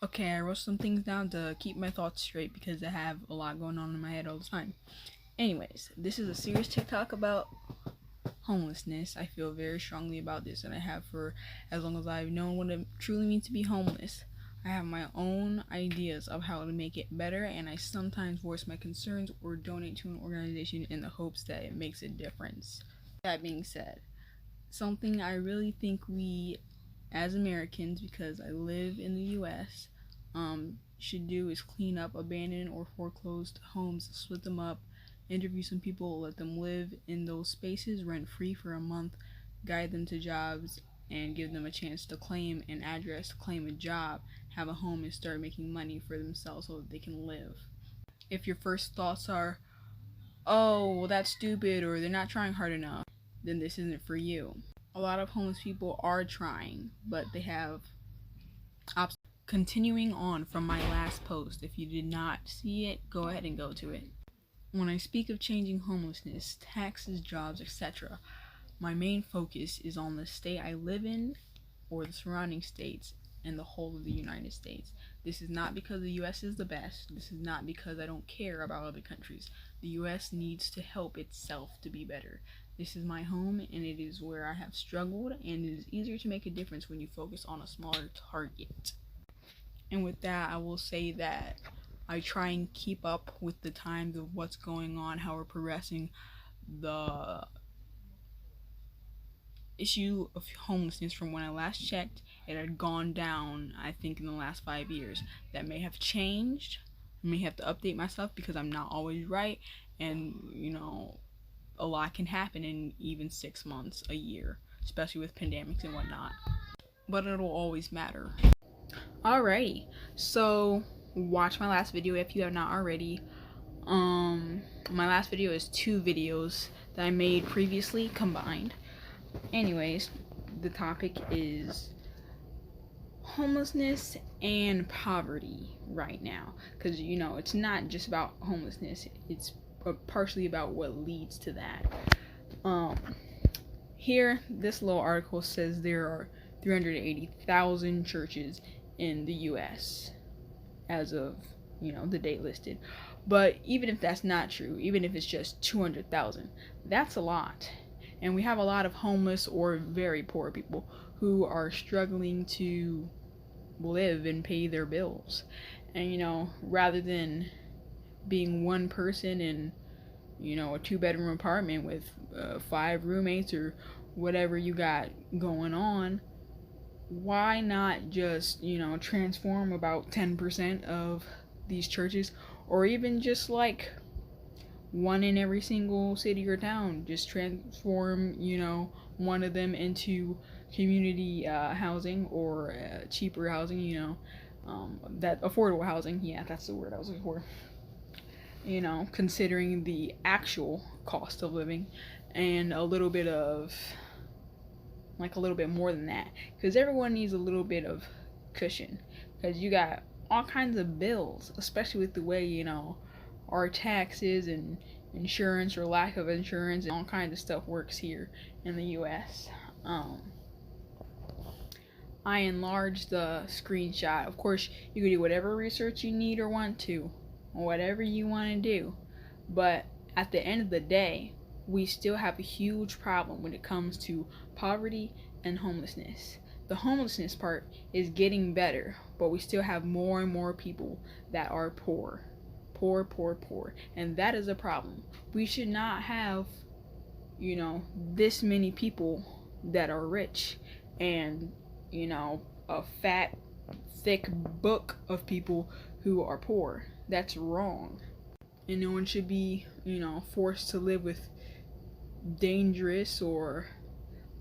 Okay, I wrote some things down to keep my thoughts straight because I have a lot going on in my head all the time. Anyways, this is a serious TikTok about homelessness. I feel very strongly about this, and I have for as long as I've known what it truly means to be homeless. I have my own ideas of how to make it better, and I sometimes voice my concerns or donate to an organization in the hopes that it makes a difference. That being said, something I really think we as Americans, because I live in the US, should do is clean up abandoned or foreclosed homes, split them up, interview some people, let them live in those spaces rent free for a month, guide them to jobs, and give them a chance to claim an address, claim a job, have a home, and start making money for themselves so that they can live. If your first thoughts are, oh, well, that's stupid, or they're not trying hard enough, then this isn't for you. A lot of homeless people are trying, but they have obstacles. Continuing on from my last post, if you did not see it, go ahead and go to it. When I speak of changing homelessness, taxes, jobs, etc., my main focus is on the state I live in or the surrounding states and the whole of the United States. This is not because the US is the best. This is not because I don't care about other countries. The US needs to help itself to be better. This is my home, and it is where I have struggled, and it is easier to make a difference when you focus on a smaller target. And with that, I will say that I try and keep up with the times of what's going on, how we're progressing. The issue of homelessness, from when I last checked, it had gone down, I think, in the last 5 years. That may have changed. I may have to update myself because I'm not always right, and a lot can happen in even 6 months, a year, especially with pandemics and whatnot. But it'll always matter. Alrighty, so watch my last video if you have not already. My last video is 2 videos that I made previously combined. Anyways, the topic is homelessness and poverty right now, because it's not just about homelessness, it's partially about what leads to that. Here, this little article says there are 380,000 churches in the US as of the date listed. But even if that's not true, even if it's just 200,000, that's a lot. And we have a lot of homeless or very poor people who are struggling to live and pay their bills. And rather than being one person in a 2-bedroom apartment with 5 roommates or whatever you got going on, why not just transform about 10% of these churches, or even just like one in every single city or town? Just transform one of them into community housing, or cheaper housing, that affordable housing. Yeah, that's the word I was looking for. Considering the actual cost of living, and a little bit more than that, because everyone needs a little bit of cushion, because you got all kinds of bills, especially with the way our taxes and insurance or lack of insurance and all kinds of stuff works here in the US. I enlarged the screenshot. Of course, you can do whatever research you need or want to, whatever you want to do, but at the end of the day, we still have a huge problem when it comes to poverty and homelessness. The homelessness part is getting better, but we still have more and more people that are poor, and that is a problem. We should not have this many people that are rich, and a fat, thick book of people who are poor. That's wrong. And no one should be forced to live with dangerous or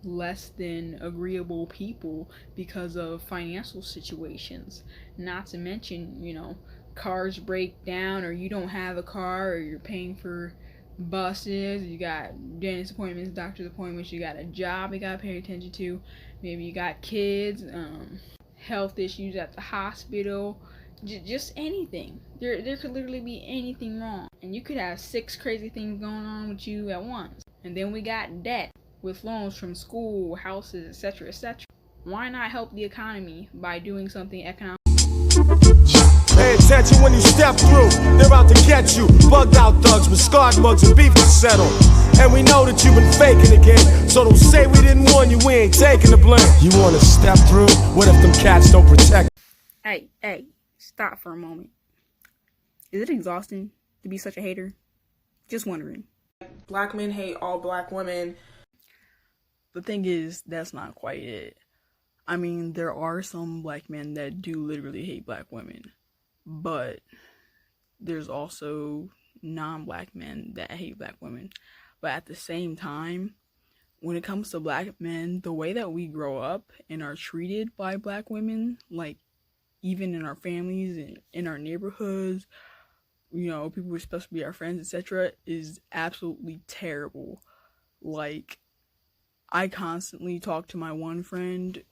less than agreeable people because of financial situations. Not to mention, cars break down, or you don't have a car, or you're paying for buses, you got dentist appointments, doctor's appointments, you got a job you gotta pay attention to, maybe you got kids, health issues at the hospital, just anything. There could literally be anything wrong, and you could have 6 crazy things going on with you at once. And then we got debt with loans from school, houses, etc., etc. Why not help the economy by doing something economic? Pay attention when you step through. They're out to get you. Bugged out thugs with scarred mugs and beef to settle. And we know that you've been faking again. So don't say we didn't warn you, we ain't taking the blame. You wanna step through? What if them cats don't protect? Hey, stop for a moment. Is it exhausting to be such a hater? Just wondering. Black men hate all black women. The thing is, that's not quite it. I mean, there are some black men that do literally hate black women. But there's also non-black men that hate black women. But at the same time, when it comes to black men, the way that we grow up and are treated by black women, like even in our families and in our neighborhoods, you know, people who are supposed to be our friends, etc., is absolutely terrible. Like, I constantly talk to my one friend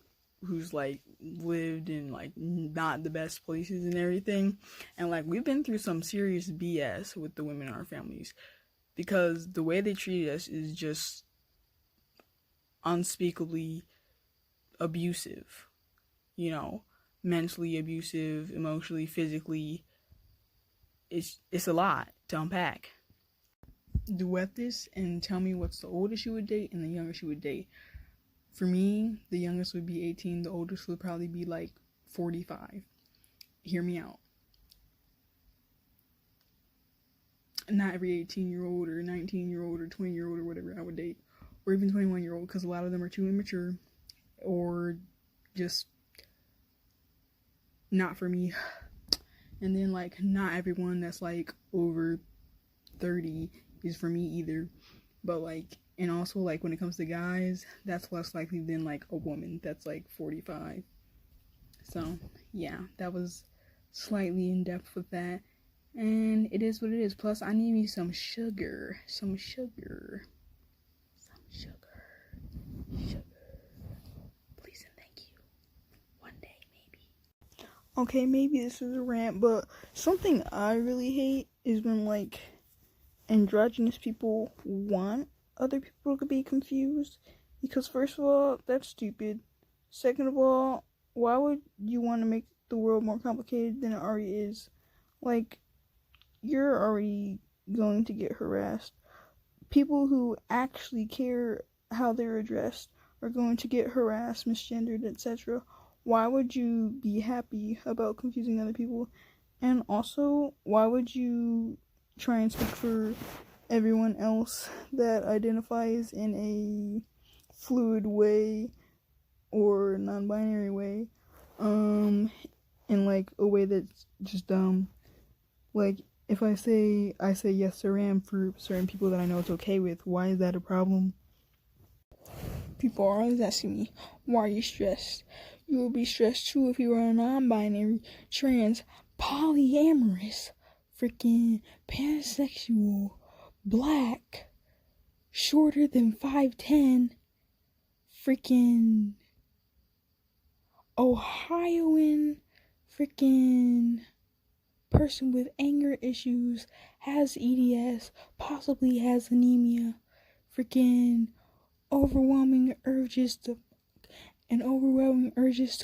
who's like lived in like not the best places and everything, and like we've been through some serious BS with the women in our families because the way they treat us is just unspeakably abusive, you know, mentally abusive, emotionally, physically. It's a lot to unpack. Duet this and tell me what's the oldest you would date and the youngest you would date. For me, the youngest would be 18, the oldest would probably be like 45. Hear me out. Not every 18-year-old or 19-year-old or 20-year-old or whatever I would date, or even 21-year-old, because a lot of them are too immature or just not for me. And then like not everyone that's like over 30 is for me either. But like, and also like when it comes to guys, that's less likely than like a woman that's like 45. So yeah, that was slightly in depth with that. And it is what it is. Plus I need me some sugar. Please and thank you. One day maybe. Okay, maybe this is a rant, but something I really hate is when like androgynous people want other people to be confused, because first of all, that's stupid. Second of all, why would you want to make the world more complicated than it already is? Like, you're already going to get harassed. People who actually care how they're addressed are going to get harassed, misgendered, etc. Why would you be happy about confusing other people? And also, why would you try and speak for everyone else that identifies in a fluid way or non-binary way, in like a way that's just dumb? Like, if I say yes sir am for certain people that I know it's okay with, why is that a problem? People are always asking me, why are you stressed? You would be stressed too if you were a non-binary, trans, polyamorous, freaking pansexual, black, shorter than 5'10", freaking Ohioan, freaking person with anger issues, has EDS, possibly has anemia, freaking overwhelming urges to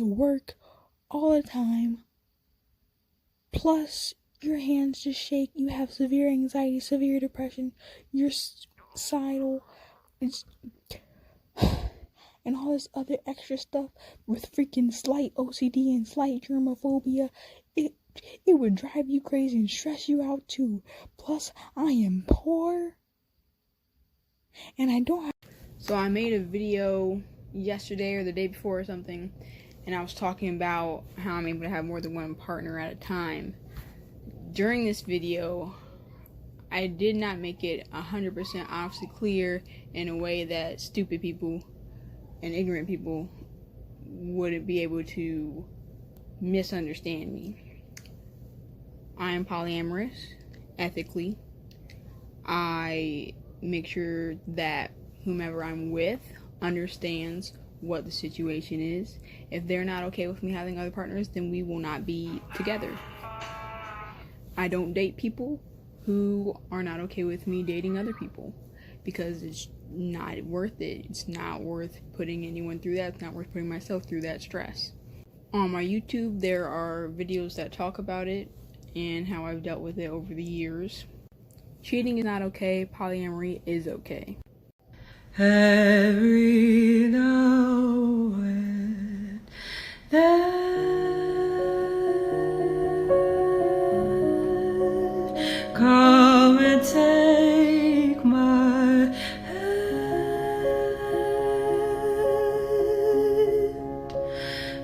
work all the time, plus your hands just shake, you have severe anxiety, severe depression, you're suicidal, and all this other extra stuff with freaking slight OCD and slight germophobia. It would drive you crazy and stress you out too. Plus, I am poor, and I don't have... So I made a video yesterday or the day before or something, and I was talking about how I'm able to have more than one partner at a time. During this video, I did not make it 100% obviously clear in a way that stupid people and ignorant people wouldn't be able to misunderstand me. I am polyamorous, ethically. I make sure that whomever I'm with understands what the situation is. If they're not okay with me having other partners, then we will not be together. I don't date people who are not okay with me dating other people, because it's not worth it. It's not worth putting anyone through that. It's not worth putting myself through that stress. On my YouTube, there are videos that talk about it and how I've dealt with it over the years. Cheating is not okay. Polyamory is okay. Every now and then, come and take my hand.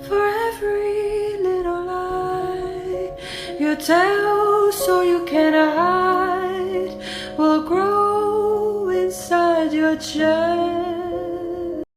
For every little lie you tell so you can hide will grow inside your chest.